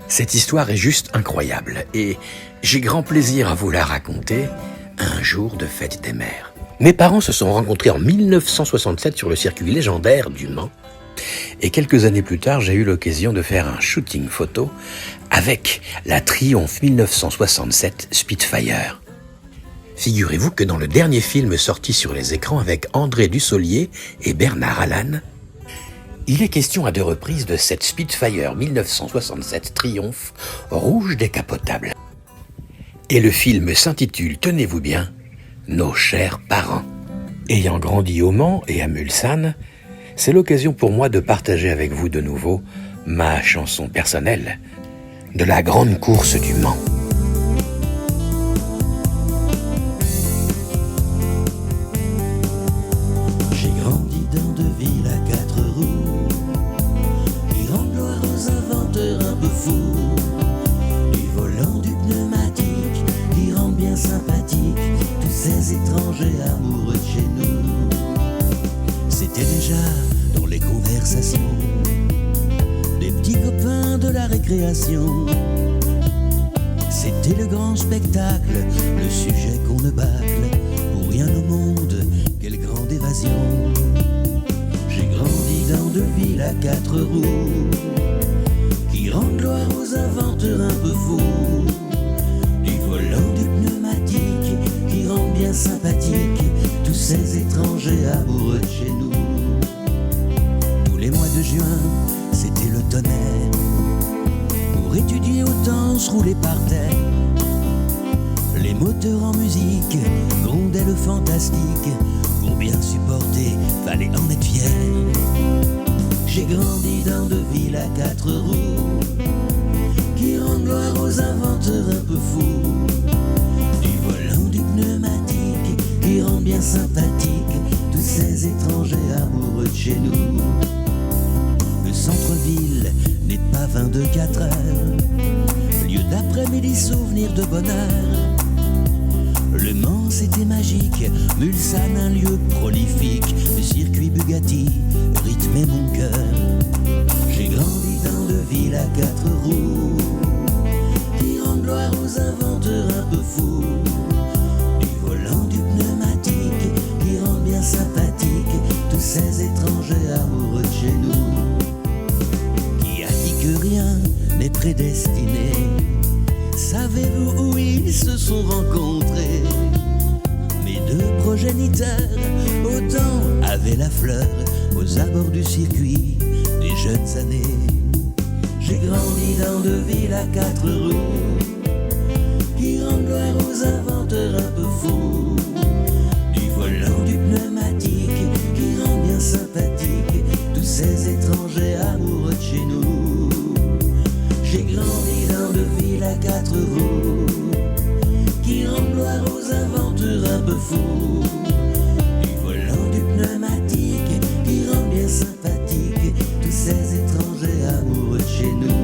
Cette histoire est juste incroyable et j'ai grand plaisir à vous la raconter un jour de fête des mères. Mes parents se sont rencontrés en 1967 sur le circuit légendaire du Mans. Et quelques années plus tard, j'ai eu l'occasion de faire un shooting photo avec la Triumph 1967 Spitfire. Figurez-vous que dans le dernier film sorti sur les écrans avec André Dussolier et Bernard Allan, il est question à 2 reprises de cette Spitfire 1967 Triumph rouge décapotable. Et le film s'intitule, tenez-vous bien, Nos chers parents. Ayant grandi au Mans et à Mulsanne, c'est l'occasion pour moi de partager avec vous de nouveau ma chanson personnelle de la grande course du Mans. J'ai grandi dans 2 villes à 4 roues qui rendent gloire aux inventeurs un peu fous, du volant, du pneumatique qui rend bien sympathique tous ces étrangers amoureux de chez nous. C'était déjà dans les conversations des petits copains de la récréation. C'était le grand spectacle, le sujet qu'on ne bâcle pour rien au monde, quelle grande évasion. J'ai grandi dans 2 villes à 4 roues qui rendent gloire aux inventeurs un peu fous, du volant, du pneumatique qui rend bien sympathique tous ces étrangers amoureux de chez nous. Tous les mois de juin, c'était le tonnerre pour étudier autant se rouler par terre. Les moteurs en musique grondaient le fantastique. Pour bien supporter, fallait en être fier. J'ai grandi dans 2 villes à 4 roues qui rendent gloire aux inventeurs un peu fous, du volant, du pneumatique qui rend bien sympathique tous ces étrangers amoureux de chez nous. Le centre-ville n'est pas 22-4 heures, lieu d'après-midi, souvenir de bonheur. Le Mans c'était magique, Mulsanne un lieu prolifique, le circuit Bugatti rythmait mon cœur. J'ai grandi dans 2 villes à 4 roues qui rendent gloire aux inventeurs un peu fous, du volant, du pneumatique qui rend bien sympathique tous ces étrangers amoureux de chez nous. Qui a dit que rien n'est prédestiné? Savez-vous où ils se sont rencontrés? Mes 2 progéniteurs, autant avaient la fleur aux abords du circuit des jeunes années. J'ai grandi dans 2 villes à 4 roues qui rendent gloire aux inventeurs un peu fous, du volant, du pneumatique qui rend bien sympathique tous ces étrangers amoureux de chez nous. J'ai grandi dans 2 villes à 4 roues qui rendent gloire aux inventeurs un peu fous, du volant, du pneumatique qui rend bien sympathique tous ces étrangers amoureux de chez nous.